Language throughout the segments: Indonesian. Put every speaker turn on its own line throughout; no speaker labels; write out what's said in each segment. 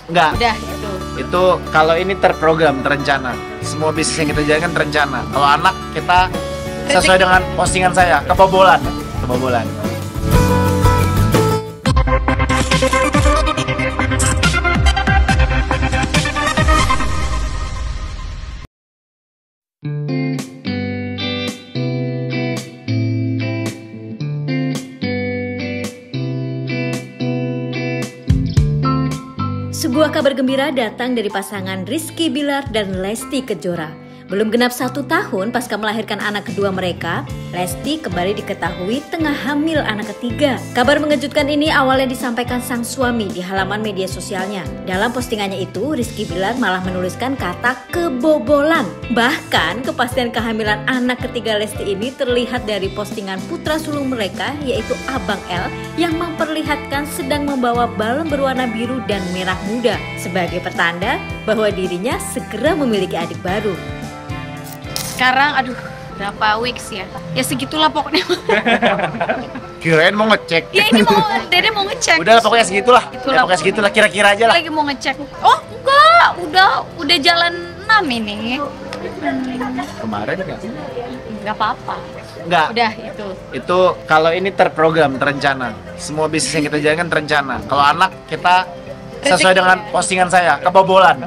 Enggak.
Udah itu.
Itu kalau ini terprogram, terencana. Semua bisnis yang kita jalankan terencana. Kalau anak kita sesuai dengan postingan saya, kebobolan. Kebobolan.
Sebuah kabar gembira datang dari pasangan Rizky Bilar dan Lesti Kejora. Belum genap 1 tahun pasca melahirkan anak kedua mereka, Lesti kembali diketahui tengah hamil anak ketiga. Kabar mengejutkan ini awalnya disampaikan sang suami di halaman media sosialnya. Dalam postingannya itu, Rizky Bilar malah menuliskan kata kebobolan. Bahkan kepastian kehamilan anak ketiga Lesti ini terlihat dari postingan putra sulung mereka, yaitu Abang L, yang memperlihatkan sedang membawa balon berwarna biru dan merah muda sebagai pertanda bahwa dirinya segera memiliki adik baru.
Sekarang berapa weeks ya? Ya segitulah pokoknya.
Kirain mau ngecek.
Ya ini Dede mau ngecek.
Udah pokoknya segitulah.
Itulah.
Ya, pokoknya segitulah, kira-kira aja lah.
Lagi mau ngecek. Oh enggak, udah jalan 6 ini.
Kemarin enggak?
Enggak apa-apa.
Enggak.
Udah
Itu kalau ini terprogram, terencana. Semua bisnis yang kita jalankan terencana. Kalau anak kita sesuai dengan postingan saya, kebobolan.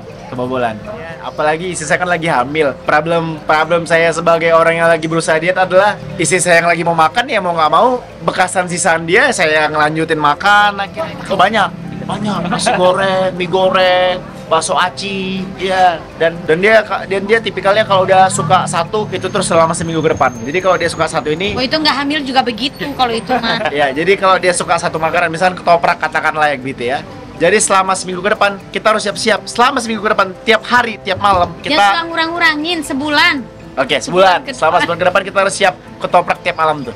Apalagi istri saya kan lagi hamil. Problem saya sebagai orang yang lagi berusaha diet adalah istri saya yang lagi mau makan, ya mau nggak mau bekasan sisaan dia saya ngelanjutin makan akhirnya. Oh, banyak nasi goreng, mie goreng, bakso aci, ya. Dan dia tipikalnya kalau udah suka satu itu terus selama seminggu ke depan. Jadi kalau dia suka satu ini,
oh itu nggak hamil juga begitu kalau itu mah.
ya, jadi kalau dia suka satu makanan, misalnya ketoprak katakanlah gitu ya. Jadi selama seminggu ke depan kita harus siap-siap. Selama seminggu ke depan, tiap hari, tiap malam kita.
Ya ngurang-ngurangin sebulan.
Oke, sebulan. Selama sebulan ke depan kita harus siap ketoprak tiap malam tuh.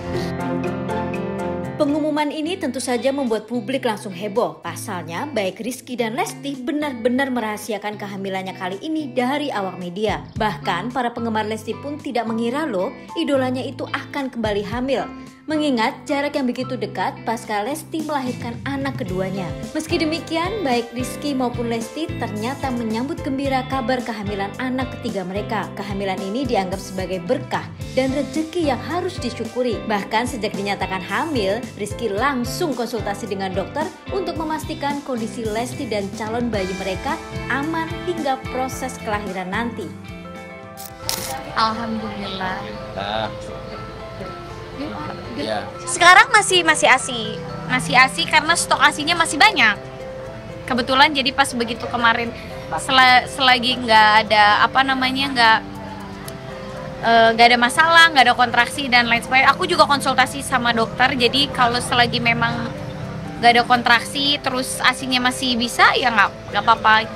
Pengumuman ini tentu saja membuat publik langsung heboh. Pasalnya, baik Rizky dan Lesti benar-benar merahasiakan kehamilannya kali ini dari awak media. Bahkan, para penggemar Lesti pun tidak mengira loh, idolanya itu akan kembali hamil. Mengingat jarak yang begitu dekat pasca Lesti melahirkan anak keduanya. Meski demikian, baik Rizky maupun Lesti ternyata menyambut gembira kabar kehamilan anak ketiga mereka. Kehamilan ini dianggap sebagai berkah dan rezeki yang harus disyukuri. Bahkan sejak dinyatakan hamil, Rizky langsung konsultasi dengan dokter untuk memastikan kondisi Lesti dan calon bayi mereka aman hingga proses kelahiran nanti.
Alhamdulillah.
Ya.
Sekarang masih ASI karena stok ASInya masih banyak. Kebetulan jadi pas begitu kemarin selagi nggak ada nggak ada masalah, nggak ada kontraksi dan lain sebagainya. Aku juga konsultasi sama dokter. Jadi kalau selagi memang nggak ada kontraksi terus ASInya masih bisa, ya nggak apa-apa.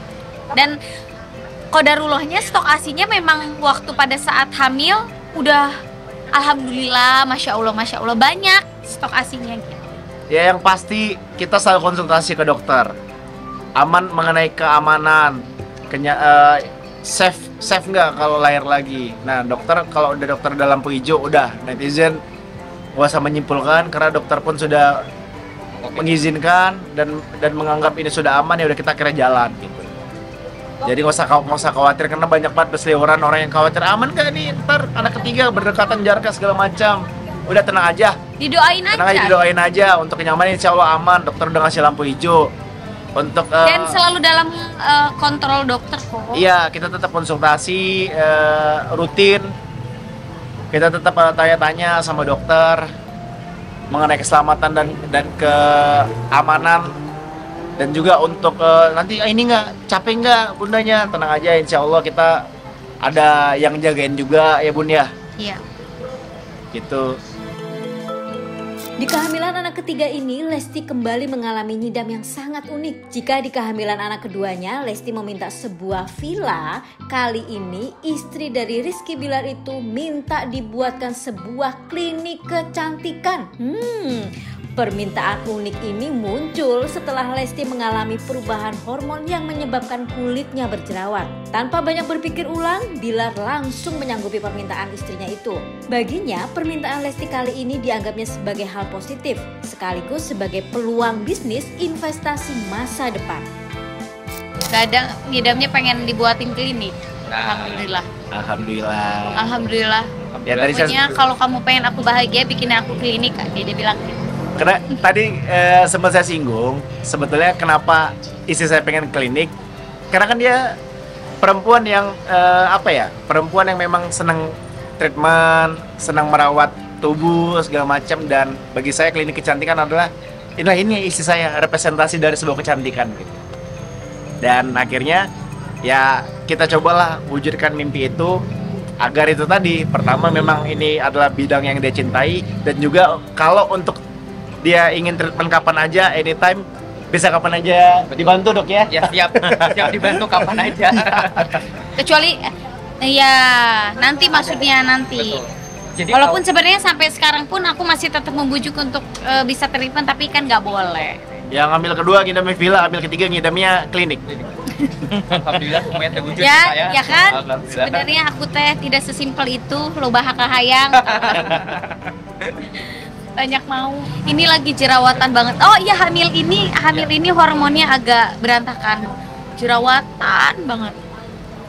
Dan qadarullahnya stok ASInya memang waktu pada saat hamil udah alhamdulillah, masya Allah banyak stok ASInya gitu.
Ya, yang pasti kita selalu konsultasi ke dokter. Aman mengenai keamanan, safe nggak kalau lahir lagi. Nah, dokter kalau udah dokter dalam lampu hijau, udah netizen gak usah menyimpulkan karena dokter pun sudah mengizinkan dan menganggap ini sudah aman, ya udah kita kira jalan gitu. Jadi nggak usah khawatir karena banyak banget berseliweran orang yang khawatir aman nggak nih ntar anak ketiga berdekatan jaraknya segala macam. Udah tenang aja. Didoain aja untuk kenyamanan, insya Allah aman. Dokter udah ngasih lampu hijau untuk
dan selalu dalam kontrol dokter kok.
Iya, kita tetap konsultasi rutin. Kita tetap tanya-tanya sama dokter mengenai keselamatan dan keamanan. Dan juga untuk nanti ini nggak capek nggak bundanya, tenang aja, insya Allah kita ada yang jagain juga ya bun ya.
Iya.
Gitu.
Di kehamilan anak ketiga ini, Lesti kembali mengalami nyidam yang sangat unik. Jika di kehamilan anak keduanya, Lesti meminta sebuah villa, kali ini istri dari Rizky Bilar itu minta dibuatkan sebuah klinik kecantikan. Permintaan unik ini muncul setelah Lesti mengalami perubahan hormon yang menyebabkan kulitnya berjerawat. Tanpa banyak berpikir ulang, Bilar langsung menyanggupi permintaan istrinya itu. Baginya, permintaan Lesti kali ini dianggapnya sebagai hal positif, sekaligus sebagai peluang bisnis investasi masa depan.
kadang ngidamnya pengen dibuatin klinik. Alhamdulillah.
Ya tadi
Pokoknya kalau kamu pengen aku bahagia, bikin aku klinik, dia bilang.
Karena tadi sempat saya singgung, sebetulnya kenapa istri saya pengen klinik, karena kan dia perempuan yang perempuan yang memang senang treatment, senang merawat tubuh segala macam, dan bagi saya klinik kecantikan adalah ini istri saya, representasi dari sebuah kecantikan gitu. Dan akhirnya ya kita cobalah wujudkan mimpi itu, agar itu tadi, pertama memang ini adalah bidang yang dia cintai, dan juga kalau untuk dia ingin treatment kapan aja, anytime, bisa kapan aja dibantu dok ya?
Ya siap dibantu kapan aja.
Kecuali ya nanti maksudnya nanti.
Jadi
walaupun sebenarnya sampai sekarang pun aku masih tetap membujuk untuk bisa treatment, tapi kan nggak boleh.
Yang ambil kedua ngidamnya villa, ambil ketiga ngidamnya klinik.
Alhamdulillah semuanya terwujud
Ya kan? Sebenarnya aku teh tidak sesimpel itu, lo bahaka hayang. Banyak mau. Ini lagi jerawatan banget. Oh iya, hamil ini hormonnya agak berantakan. Jerawatan banget.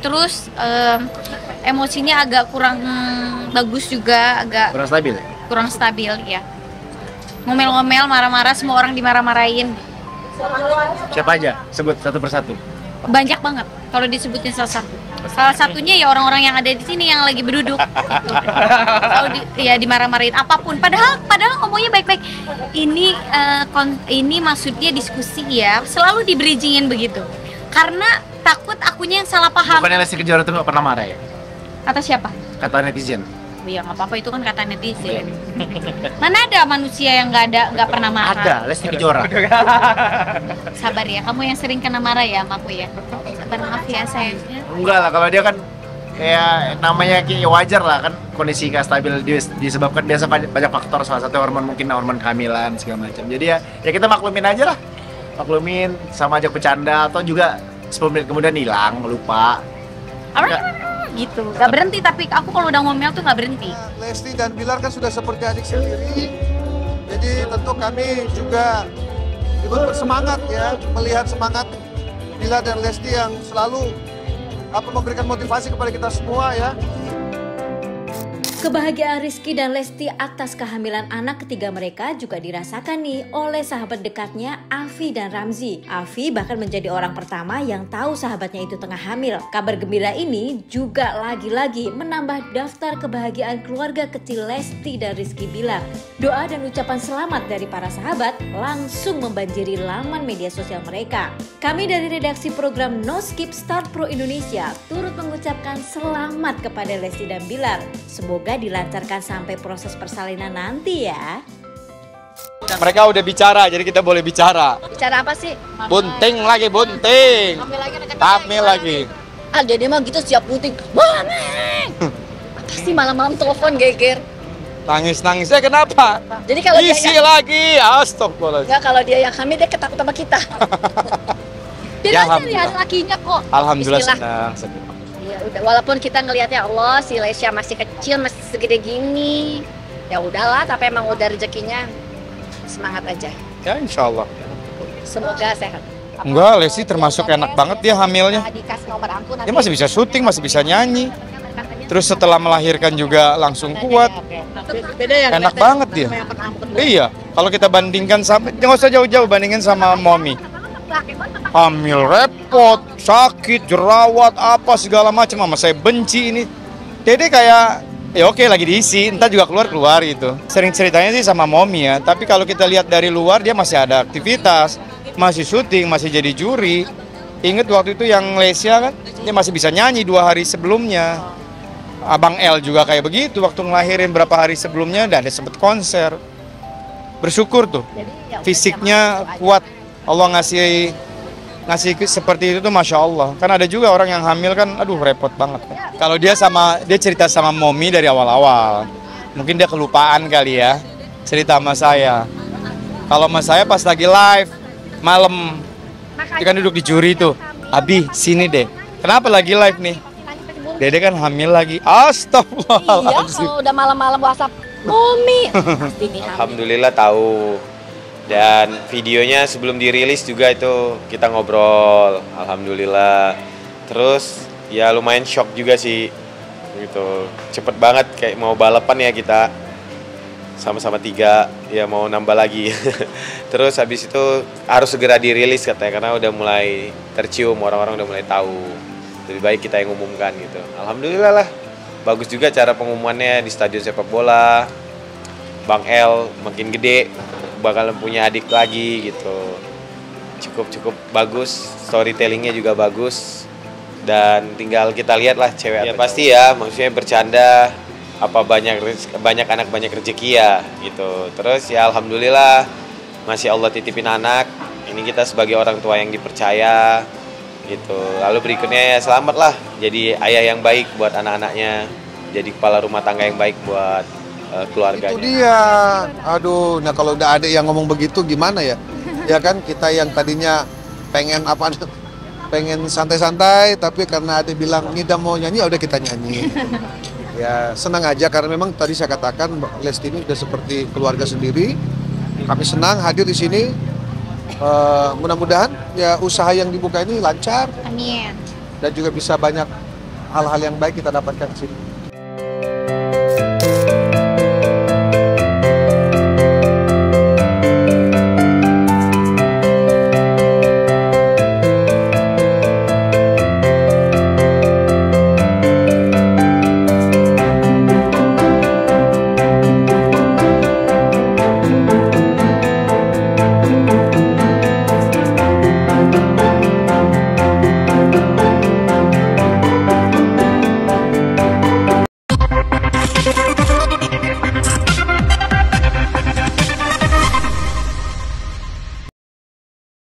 Terus emosinya agak kurang bagus juga, agak kurang stabil ya. Ngomel-ngomel, marah-marah, semua orang dimarah-marahin.
Siapa aja? Sebut satu persatu.
Banyak banget kalau disebutin salah satu. Salah satunya ya orang-orang yang ada di sini yang lagi berduduk. Kalau dimarah-marahin apapun. Padahal ngomongnya baik-baik. Ini maksudnya diskusi ya. Selalu di-bridgingin begitu. Karena takut akunya yang salah paham.
Bukannya Lesti Kejora itu nggak pernah marah ya?
Kata siapa?
Kata netizen.
Ya nggak apa-apa, itu kan kata netizen. Mana ada manusia yang nggak pernah marah?
Ada, Lesti Kejora.
Sabar ya, kamu yang sering kena marah ya sama aku ya. Sabar, maaf ya sayangnya.
Enggak lah, kalau dia kan ya namanya wajar lah kan, kondisi gak stabil disebabkan biasa banyak faktor, salah satu hormon, mungkin hormon kehamilan segala macam. Jadi ya kita maklumin aja lah. Maklumin, sama aja bercanda, atau juga 10 menit kemudian hilang, lupa.
Gitu, gak berhenti, tapi aku kalau udah ngomel tuh gak berhenti.
Lesti dan Bilar kan sudah seperti adik sendiri, jadi tentu kami juga ikut bersemangat ya, melihat semangat Bilar dan Lesti yang selalu memberikan motivasi kepada kita semua ya.
Kebahagiaan Rizky dan Lesti atas kehamilan anak ketiga mereka juga dirasakan nih oleh sahabat dekatnya Afi dan Ramzi. Afi bahkan menjadi orang pertama yang tahu sahabatnya itu tengah hamil. Kabar gembira ini juga lagi-lagi menambah daftar kebahagiaan keluarga kecil Lesti dan Rizky Bilar. Doa dan ucapan selamat dari para sahabat langsung membanjiri laman media sosial mereka. Kami dari redaksi program No Skip Start Pro Indonesia turut mengucapkan selamat kepada Lesti dan Bilar. Semoga dilancarkan sampai proses persalinan nanti ya.
Mereka udah bicara, jadi kita boleh bicara.
Bicara apa sih?
Bunting lagi, bunting. Hamil lagi.
Ah, jadi mah gitu siap bunting. Mami! Pasti malam-malam telepon geger.
Nangis-nangisnya kenapa?
Jadi kalau
isi
dia
lagi, astagfirullahaladzim.
enggak, kalau dia yang hamil dia ketakut sama kita. Dia
Ya,
aja lihat lakinya kok.
Alhamdulillah
Bismillah.
senang.
Ya udah, walaupun kita ngelihatnya Allah si Lesya masih kecil, masih segede gini. Ya udahlah, tapi emang udah rezekinya. Semangat aja.
Ya insya Allah.
Semoga sehat.
Enggak, Lesti termasuk enak banget dia hamilnya.
Dikasih nomor ampun.
Dia masih bisa syuting, masih bisa nyanyi. Terus setelah melahirkan juga langsung kuat.
Beda ya.
Enak banget dia. Iya, kalau kita bandingkan sama, nggak usah jauh-jauh bandingin sama Mommy. Hamil repot, sakit, jerawat, apa segala macam. Mama saya benci ini. Dede kayak ya oke lagi diisi, entar juga keluar gitu. Sering ceritanya sih sama Mommy ya. Tapi kalau kita lihat dari luar dia masih ada aktivitas, masih syuting, masih jadi juri. Ingat waktu itu yang Lesya kan, dia masih bisa nyanyi 2 hari sebelumnya. Abang L juga kayak begitu, waktu ngelahirin berapa hari sebelumnya dan dia sempat konser. Bersyukur tuh, fisiknya kuat. Allah ngasih seperti itu tuh Masya Allah. Kan ada juga orang yang hamil kan, aduh repot banget. Kalau dia cerita sama Mommy dari awal-awal. Mungkin dia kelupaan kali ya, cerita sama saya. Kalau sama saya pas lagi live, malam, dia kan duduk di juri tuh. Abi, sini deh. Kenapa lagi live nih? Dede kan hamil lagi. Astagfirullahaladzim.
Iya, kalau udah malam-malam WhatsApp, Mommy. Pasti nih hamil.
Alhamdulillah tahu.
Dan videonya sebelum dirilis juga itu kita ngobrol, alhamdulillah. Terus ya lumayan shock juga sih, gitu. Cepet banget kayak mau balapan ya kita, sama-sama 3, ya mau nambah lagi. Terus habis itu harus segera dirilis katanya, karena udah mulai tercium, orang-orang udah mulai tahu. Lebih baik kita yang umumkan gitu. Alhamdulillah lah, bagus juga cara pengumumannya di stadion sepak bola. Bang El makin gede, bakalan punya adik lagi gitu. Cukup bagus, storytellingnya juga bagus. Dan tinggal kita lihat lah cewek ya pasti ya, maksudnya bercanda apa banyak anak banyak rezeki ya gitu. Terus ya alhamdulillah masih Allah titipin anak. Ini kita sebagai orang tua yang dipercaya gitu. Lalu berikutnya ya selamat lah jadi ayah yang baik buat anak-anaknya, jadi kepala rumah tangga yang baik buat keluarganya.
Itu dia. Aduh, nah kalau udah ada yang ngomong begitu gimana ya? Ya kan kita yang tadinya pengen pengen santai-santai, tapi karena ada bilang Nida mau nyanyi, ya udah kita nyanyi. Ya senang aja karena memang tadi saya katakan Lesti ini udah seperti keluarga sendiri. Kami senang hadir di sini. Mudah-mudahan ya usaha yang dibuka ini lancar.
Amin.
Dan juga bisa banyak hal-hal yang baik kita dapatkan di sini.